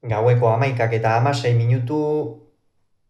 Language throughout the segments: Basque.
Gaueko 11:06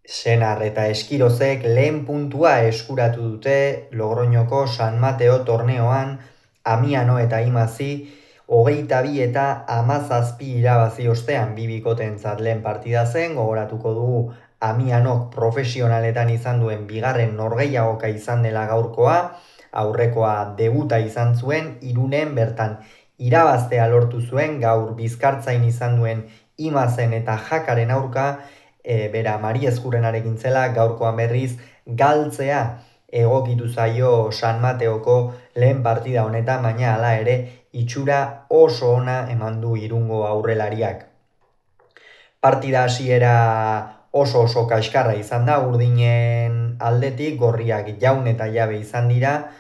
Senar eta Eskirozek lehen puntua eskuratu dute Logroñoko San Mateo torneoan Amiano eta Imazi 22 eta 17 irabazi ostean bikotentzat lehen partida zen, gogoratuko dugu Amianok profesionaletan izan duen bigarren norgehiagoka izan dela gaurkoa, aurrekoa debuta izan zuen, Irunen bertan irabaztea lortu zuen, gaur Bizkartzain izan duen Imazen eta Jakaren aurka, bera Mari Eskurrenarekin zela, gaurkoan berriz galtzea egokitu zaio San Mateoko lehen partida honetan, baina hala ere itxura oso ona eman du Irungo aurrelariak. Partida hasiera oso kaskarra izan da, urdinen aldetik, gorriak jaun eta jabe izan dira,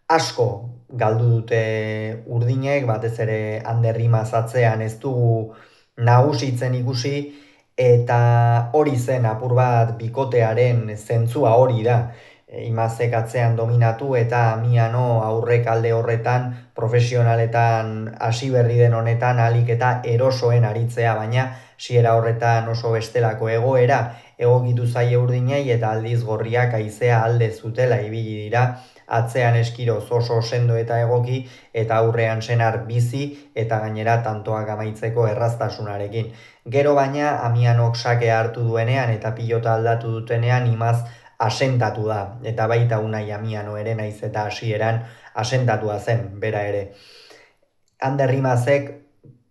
asko galdu dute urdinek, batez ere Ander Imaz atzean ez dugu nagusitzen ikusi, eta hori zen apur bat bikotearen zentzua hori da. Imazek atzean dominatu eta Amiano aurrek alde horretan, profesionaletan hasi berri den honetan ahalik eta erosoen aritzea, baina hasiera horretan oso bestelako egoera egokitu zaie urdinei eta aldiz gorriak haizea alde zutela ibili dira, atzean Eskiroz oso sendo eta egoki, eta aurrean Senar bizi eta gainera tantoak amaitzeko erraztasunarekin. Gero baina Amianok sake hartu duenean eta pilota aldatu dutenean Imaz asentatu da, eta baita Unai Amiano ere naiz eta hasieran asentatua zen, bera ere. Ander Imazek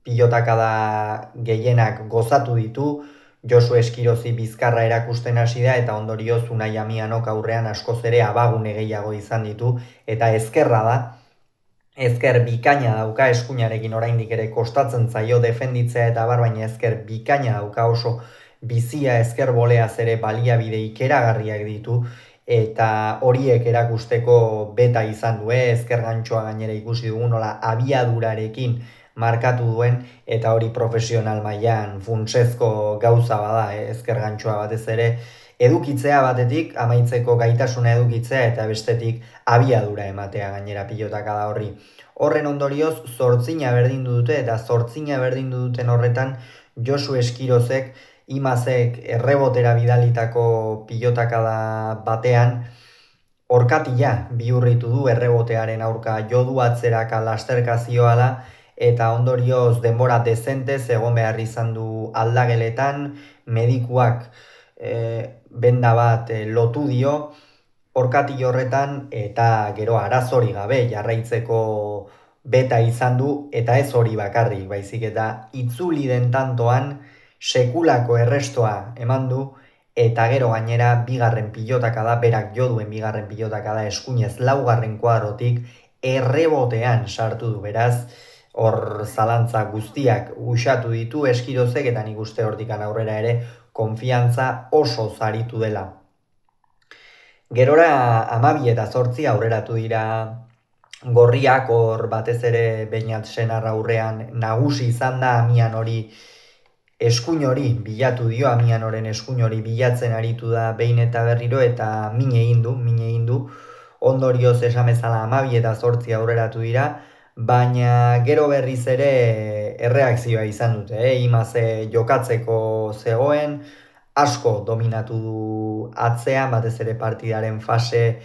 pilotakada gehienak gozatu ditu, Josu Eskirozi bizkarra erakusten hasi da eta ondorioz Unai Amianok aurrean askoz ere abagune gehiago izan ditu, eta ezkerra da, ezker bikaina dauka, eskuinarekin oraindik ere kostatzen zaio defenditzea eta baina ezker bikaina dauka, oso bizia ezker boleaz ere baliabide ikeragarriak ditu, eta horiek erakusteko beta izan du, ezker gantxoa gainera ikusi dugu nola abiadurarekin markatu duen, eta hori profesional mailan funtsezko gauza bada, ezker gantxoa batez ere edukitzea batetik, amaitzeko gaitasuna edukitzea, eta bestetik abiadura ematea gainera pilotakada horri. Horren ondorioz, 8 berdindu dute, eta 8 berdindu duten horretan Josu Eskirozek Imazek errebotera bidalitako pilotakada batean orkatila bihurritu du errebotearen aurka jodu atzeraka lasterka zioala, eta ondorioz denbora dezentez egon behar izan du aldageletan, medikuak benda bat lotu dio orkati horretan, eta gero arazori gabe jarraitzeko beta izan du, eta ez hori bakarrik, baizik eta itzuli den tantoan sekulako errestoa eman du, eta gero gainera bigarren pilotakada, berak jo duen bigarren pilotakada eskuinez laugarren kuadrotik errebotean sartu du, beraz, hor zalantza guztiak usatu ditu Eskirozek, eta nik uste hortikan aurrera ere konfiantza oso zaritu dela. Gerora 12 eta 8 aurreratu dira gorriak, hor batez ere Beñat Senar aurrean nagusi izan da, Amian hori eskuin hori bilatu dio, Amianoren eskuin hori bilatzen aritu da behin eta berriro, eta min egin du, ondorioz esamezala 12 eta 8 aurreratu dira, baina gero berriz ere erreakzioa izan dute, Imaze jokatzeko zegoen, asko dominatu du atzean, batez ere partidaren fase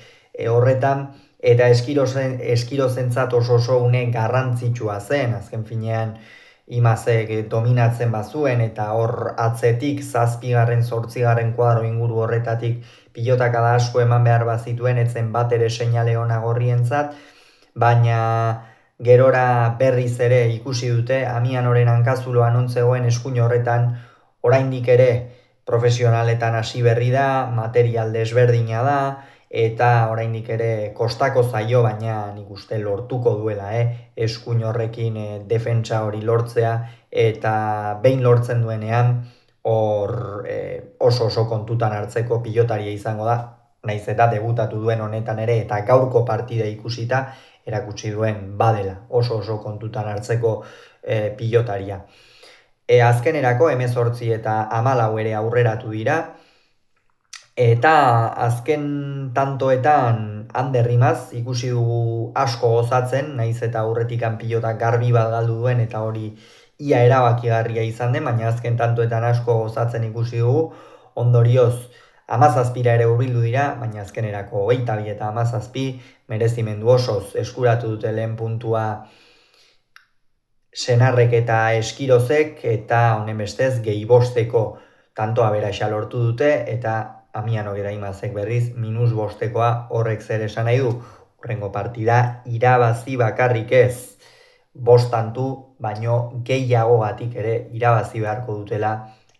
horretan, eta Eskirozentzat oso une garrantzitsua zen, azken finean Imazek dominatzen bazuen, eta hor atzetik 7. 8. kuadro inguru horretatik pilotakada asko eman behar bazituen, etzen bat ere seinale ona gorrientzat, baina gerora berriz ere ikusi dute Amianoren hankazuloan ontzegoen eskuin horretan, oraindik ere profesionaletan hasi berri da, material desberdina da, eta oraindik ere kostako zaio, baina nik uste lortuko duela, eskuin horrekin defentsa hori lortzea, eta behin lortzen duenean hor oso kontutan hartzeko pilotaria izango da, naiz eta debutatu duen honetan ere, eta gaurko partida ikusita erakutsi duen badela, oso kontutan hartzeko pilotaria. Azkenerako 18 eta 14 ere aurreratu dira, eta azken tantoetan Ander Imaz ikusi dugu asko gozatzen, naiz eta aurretikan pilota garbi bat galdu duen, eta hori ia erabakigarria izan den, baina azken tantoetan asko gozatzen ikusi dugu, ondorioz 17ra ere hurbildu dira, baina azkenerako 22 eta 17 merezimendu osoz eskuratu dute lehen puntua Senarrek eta Eskirozek, eta honen bestez gehi bosteko tantoa beraxa lortu dute, eta Amianok eta Imazek berriz minus bostekoa. Horrek zer esan nahi du, hurrengo partida irabazi bakarrik ez, bostantu, baino gehiagogatik ere irabazi beharko dutela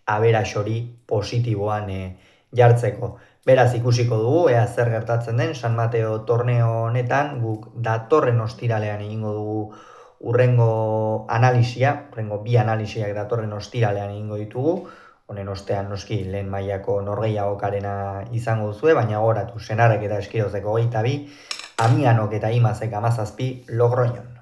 aberax hori positiboan jartzeko. Beraz ikusiko dugu, ea zer gertatzen den San Mateo torneo honetan, guk datorren ostiralean egingo dugu urrengo bi analisiak datorren ostiralean egingo ditugu, honen ostean noski lehen mailako norgehiagokarena izango duzue, baina gogoratu Senarrek eta Eskirozek 22, Amianok eta Imazek 17 Logroñon.